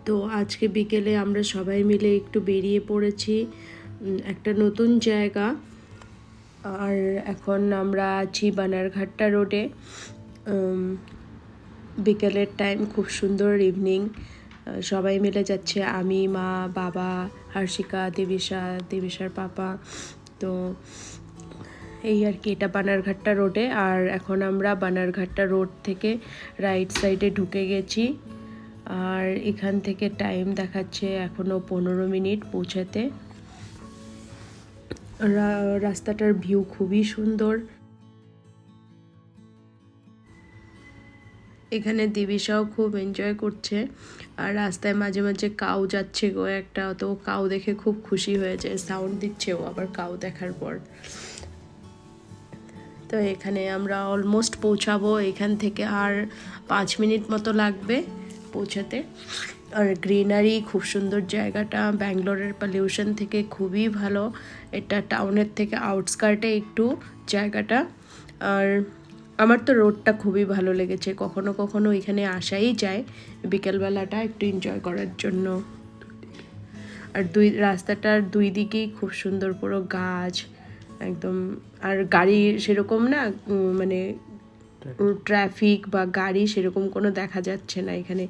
তো আজকে বিকেলে আমরা সবাই মিলে একটু বেরিয়ে পড়েছি একটা নতুন জায়গা। আর এখন আমরা আছি বানারঘাটটা রোডে। বিকেলের টাইম, খুব সুন্দর ইভিনিং। সবাই মিলে যাচ্ছে, আমি, মা, বাবা, হর্ষিকা, দেবিশার পাপা। তো এই আর কি, এটা বানারঘাটটা রোডে। আর এখন আমরা বানারঘাটটা রোড থেকে রাইট সাইডে ঢুকে গেছি। আর এখান থেকে টাইম দেখাচ্ছে এখনও 15 মিনিট পৌঁছাতে। রাস্তাটার ভিউ খুবই সুন্দর। এখানে দিবিশাও খুব এনজয় করছে। আর রাস্তায় মাঝে মাঝে কাউ যাচ্ছে গো একটা, তো কাউ দেখে খুব খুশি হয়েছে, সাউন্ড দিচ্ছে ও আবার কাউ দেখার পর। তো এখানে আমরা অলমোস্ট পৌঁছাবো, এখান থেকে আর 5 মিনিট মতো লাগবে পৌঁছাতে। আর গ্রিনারি, খুব সুন্দর জায়গাটা, ব্যাঙ্গালোরের পলিউশন থেকে খুবই ভালো। এটা টাউনের থেকে আউটস্কার্টে একটু জায়গাটা। আর আমার তো রোডটা খুবই ভালো লেগেছে, কখনো কখনো এখানে আসাই যায় বিকেলবেলাটা একটু এনজয় করার জন্য। আর রাস্তাটার দুই দিকেই খুব সুন্দর পুরো গাছ একদম। আর গাড়ি সেরকম না, মানে ট্রাফিক বা গাড়ি সেরকম কোনো দেখা যাচ্ছে না এখানে।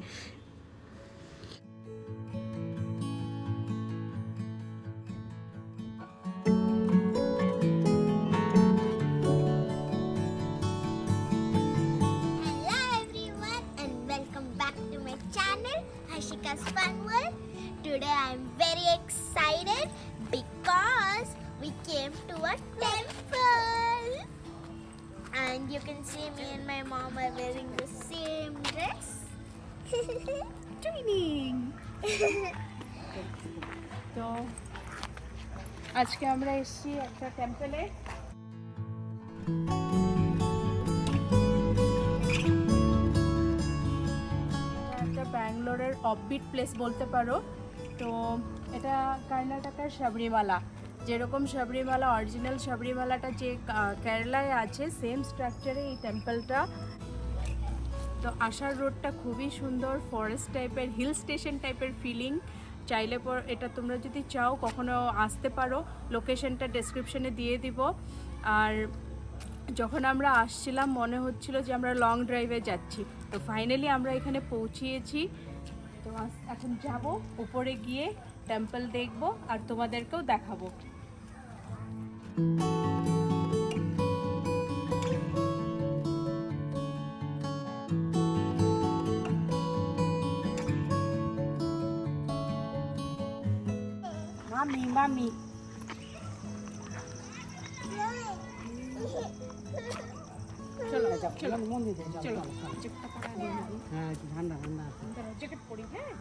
Harshika's Fun World. Today I'm very excited because we came to a temple. And you can see me and my mom are wearing the same dress. Twinning. তো আজকে আমরা এসেছি একটা টেম্পলে। ব্যাঙ্গালোরের অফবিট প্লেস বলতে পারো। তো এটা কর্ণাটকের সাবরিমালা। যেরকম সাবরিমালা, অরিজিনাল সাবরিমালাটা যে কেরালায় আছে, সেম স্ট্রাকচারে এই টেম্পলটা। তো আসার রোডটা খুবই সুন্দর, ফরেস্ট টাইপের, হিল স্টেশন টাইপের ফিলিং। চাইলে পর এটা তোমরা যদি চাও কখনো আসতে পারো, লোকেশনটা ডেসক্রিপশনে দিয়ে দিব। আর যখন আমরা আসছিলাম মনে হচ্ছিল যে আমরা লং ড্রাইভে যাচ্ছি। তো ফাইনালি আমরা এখানে পৌঁছিয়েছি। তো এখন যাব, উপরে গিয়ে টেম্পল দেখব আর তোমাদেরকেও দেখাবো। মামি মামি চলো চলো মন্দিরে চলো, হ্যাঁ ঠান্ডা ঠান্ডা জ্যাকেট পরি। হ্যাঁ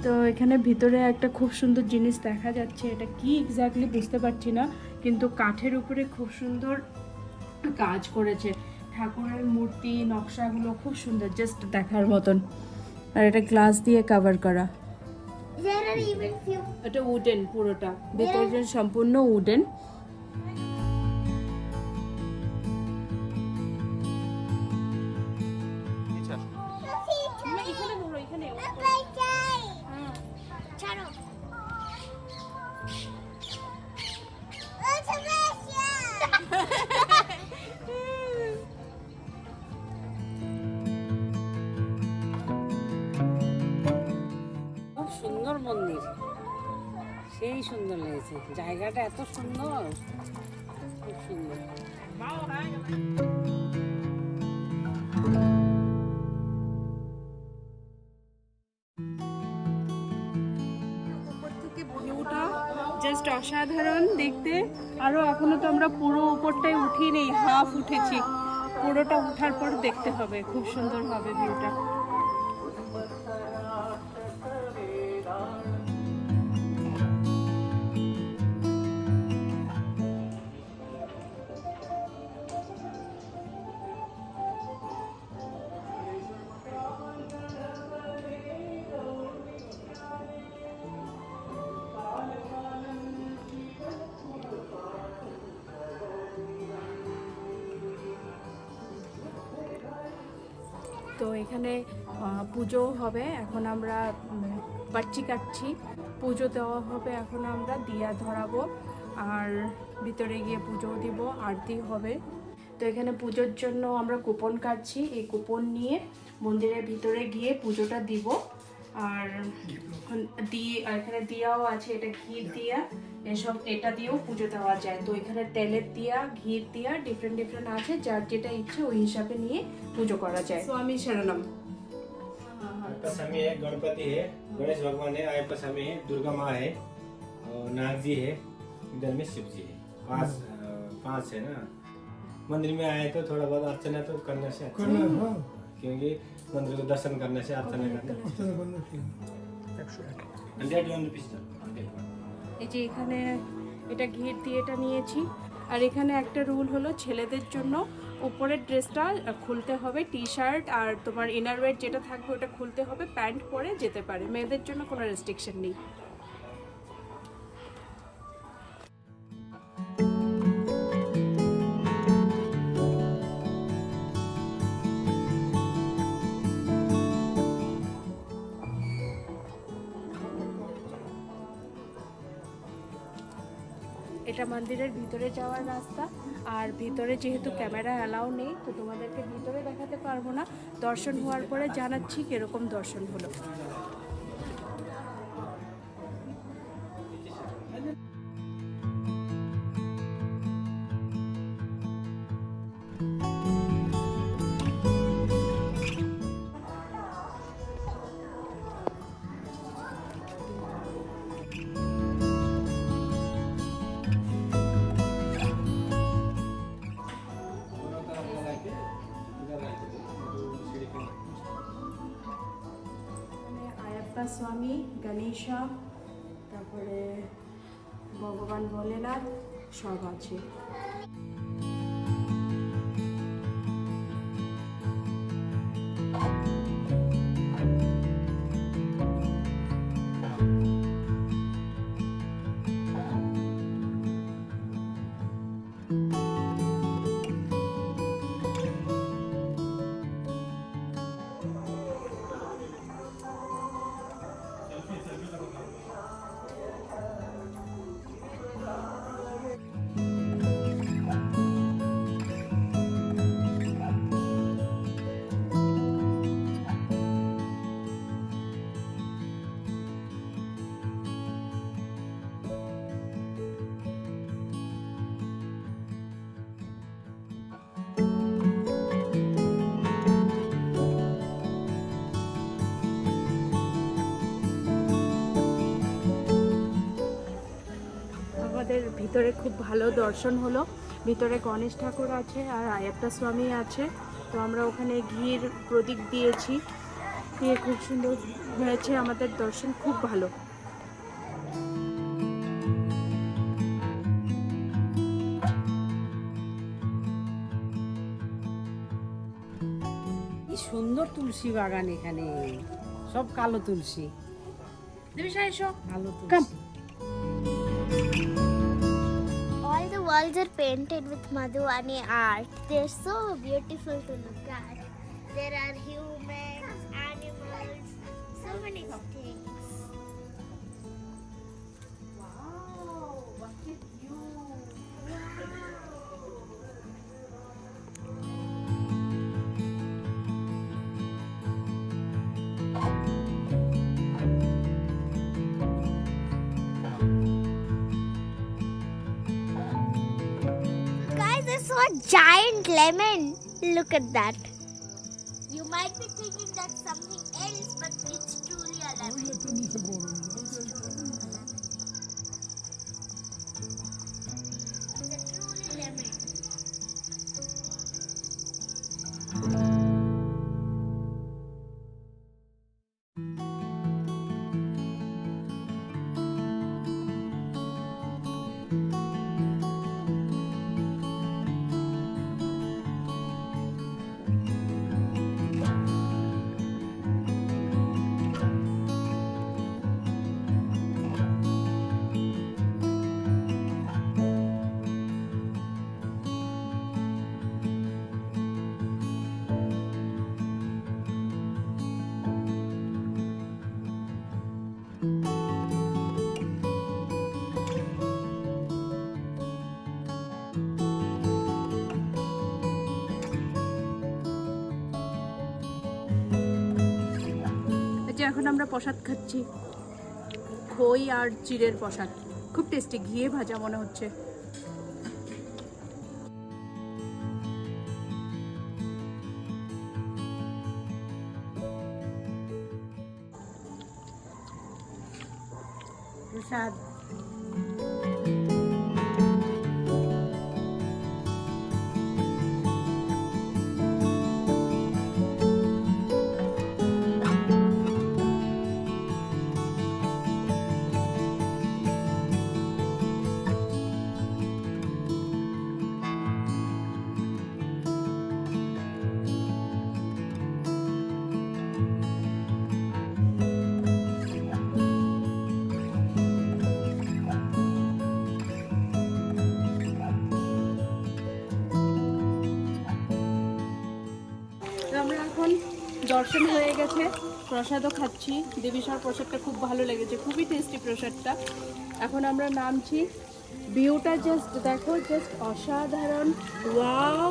তো এখানে ভিতরে একটা খুব সুন্দর জিনিস দেখা যাচ্ছে, এটা কি এক্স্যাক্টলি বুঝতে পারছি না, কিন্তু কাঠের উপরে খুব সুন্দর কাজ করেছে। ঠাকুরের মূর্তি, নকশাগুলো খুব সুন্দর, জাস্ট দেখার মতন। আর এটা গ্লাস দিয়ে কভার করা। এটা উডেন, পুরোটা ভিতরে সম্পূর্ণ উডেন। সুন্দর মন্দির, সেই সুন্দর লেগেছে, জায়গাটা এত সুন্দর, খুব সুন্দর। জাস্ট অসাধারণ দেখতে। আরো এখনো তো আমরা পুরো উপরটাই উঠিনি, হাফ উঠেছি। পুরোটা উঠার পর দেখতে হবে, খুব সুন্দর হবে ভিউটা। তো এখানে পুজো হবে, এখন আমরা পাচ্চি কাটছি, পুজো দেওয়া হবে, এখন আমরা দিয়া ধরাবো আর ভিতরে গিয়ে পুজো দিব, আরতি হবে। তো এখানে পুজোর জন্য আমরা কুপন কাটছি, এই কুপন নিয়ে মন্দিরের ভিতরে গিয়ে পুজোটা দিব। আর এখানে দিয়াও আছে, এটা ঘির দিয়া, এসব এটা দিয়েও পুজো দেওয়া যায়। তো এখানে তেলের দিয়া, ঘির দিয়া ডিফারেন্ট আছে, যার যেটা ইচ্ছে ওই হিসাবে নিয়ে পুজো করা যায়। स्वामी शरणम। पसामी है, गणपति है, गणेश भगवान है, आय पसामी है, दुर्गा माँ है और नाग जी है, इधर में शिव जी है। पांच है ना। मंदिर में आए तो थोड़ा बहुत अर्चना तो करने से अच्छा है, क्योंकि मंदिर को दर्शन करने से अर्चना करने 101 रुपीस। এই যে এখানে এটা ঘির দিয়ে এটা নিয়েছি। আর এখানে একটা রুল হলো, ছেলেদের জন্য উপরের ড্রেসটা খুলতে হবে, টি শার্ট আর তোমার ইনারওয়্যার যেটা থাকবে ওটা খুলতে হবে, প্যান্ট পরে যেতে পারে, মেয়েদের জন্য কোনো রেস্ট্রিকশন নেই। এটা মন্দিরের ভিতরে যাওয়ার রাস্তা। আর ভিতরে যেহেতু ক্যামেরা অ্যালাউ নেই, তো তোমাদেরকে ভিতরে দেখাতে পারবো না। দর্শন হওয়ার পরে জানাচ্ছি কিরকম দর্শন হলো। আয়াপ্পা স্বামী, গণেশা, তারপরে ভগবান ভোলেনাথ সব আছে। আমাদের ভিতরে খুব ভালো দর্শন হলো। ভিতরে গণেশ ঠাকুর আছে আর আয়াপ্পা স্বামী আছে। তো আমরা ওখানে ঘির প্রদীপ দিয়েছি, দিয়ে খুব সুন্দর হয়েছে, আমাদের দর্শন খুব ভালো। কি সুন্দর তুলসী বাগান এখানে, সব কালো তুলসী। কালো তুলসী। All the walls are painted with Madhuvani art. They're so beautiful to look at. There are humans, animals, so many things. Wow, what a view! Guys, I saw a giant lemon. Look at that. You might be thinking that's something else, but it's truly a lemon. এই যে এখন আমরা প্রসাদ খাচ্ছি, খই আর চিড়ের প্রসাদ, খুব tasty, ঘিয়ে ভাজা মনে হচ্ছে। প্রসাদ তো আমরা এখন দর্শন হয়ে গেছে, প্রসাদও খাচ্ছি। দেবীশ্বর প্রসাদটা খুব ভালো লেগেছে, খুবই টেস্টি প্রসাদটা। এখন আমরা নামছি, ভিউটা জাস্ট দেখো, জাস্ট অসাধারণ। ওয়াও,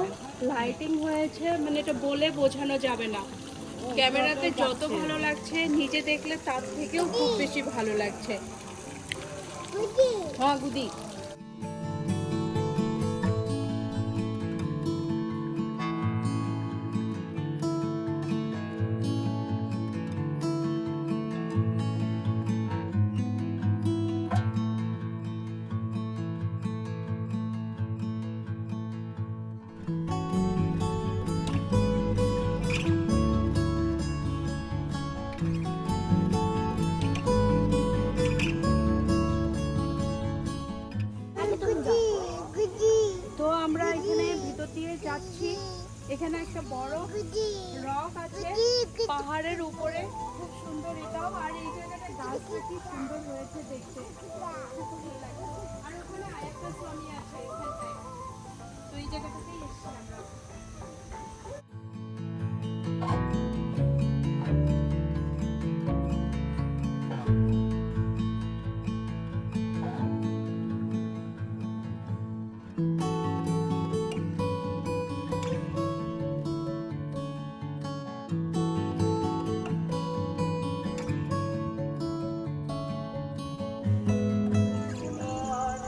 লাইটিং হয়েছে, মানে এটা বলে বোঝানো যাবে না। ক্যামেরাতে যত ভালো লাগছে, নিজে দেখলে তার থেকেও খুব বেশি ভালো লাগছে। হ্যাঁ গুদি। তো আমরা এখানে ভিতর দিয়ে যাচ্ছি, এখানে একটা বড় রক আছে পাহাড়ের উপরে, খুব সুন্দর এটাও। আর এই জায়গাটা গাছটা কি সুন্দর হয়েছে দেখতে, খুব সুন্দর লাগে। আর ওখানে আরেকটা স্বামী আছে এখানটায়, তো এই জায়গাটাতেই এসেছি আমরা।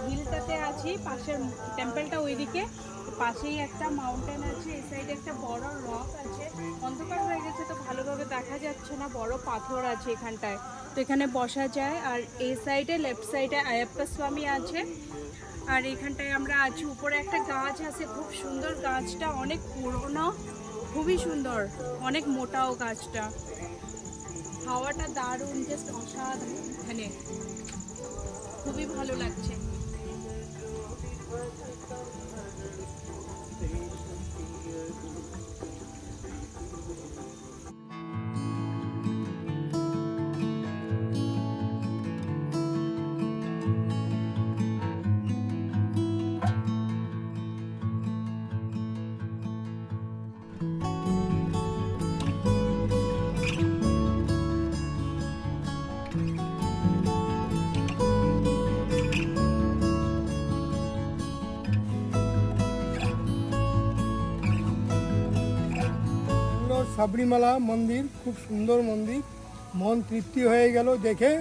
হিলটাতে আছি, পাশের টেম্পলটা ওইদিকে, পাশেই একটা মাউন্টেন আছে, এই সাইডে একটা বড় রক আছে। অন্ধকার হয়ে গেছে তো ভালোভাবে দেখা যাচ্ছে না, বড় পাথর আছে এখানটায়, তো এখানে বসা যায়। আর এই সাইডে, লেফট সাইডে আয়াপ্পা স্বামী আছে। আর এখানটায় আমরা আছি, উপরে একটা গাছ আছে, খুব সুন্দর গাছটা, অনেক পুরনো, খুবই সুন্দর, অনেক মোটাও গাছটা। হাওয়াটা দারুণ, জাস্ট অসাধারণ, এখানে খুবই ভালো লাগছে। সাবরিমালা মন্দির, খুব সুন্দর মন্দির, মন তৃপ্তি হয়ে গেল দেখে।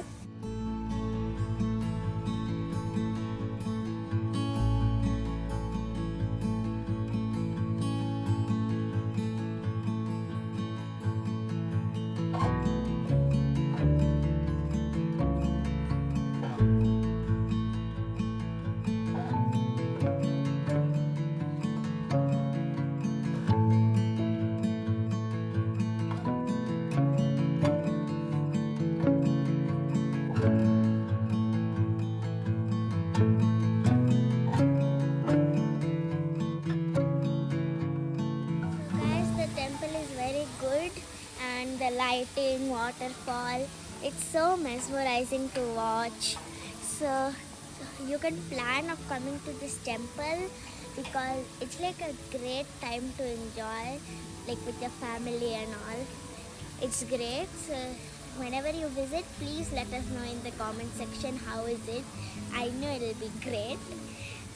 Guys, the temple is very good, and the lighting, waterfall, it's so mesmerizing to watch. So you can plan of coming to this temple because it's like a great time to enjoy, like with your family and all. It's great. So whenever you visit, please let us know in the comment section how is it. I know it'll be great.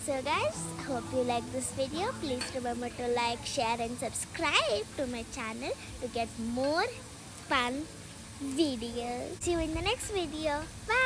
So guys, hope you like this video. Please remember to like, share and subscribe to my channel to get more fun videos. See you in the next video. Bye.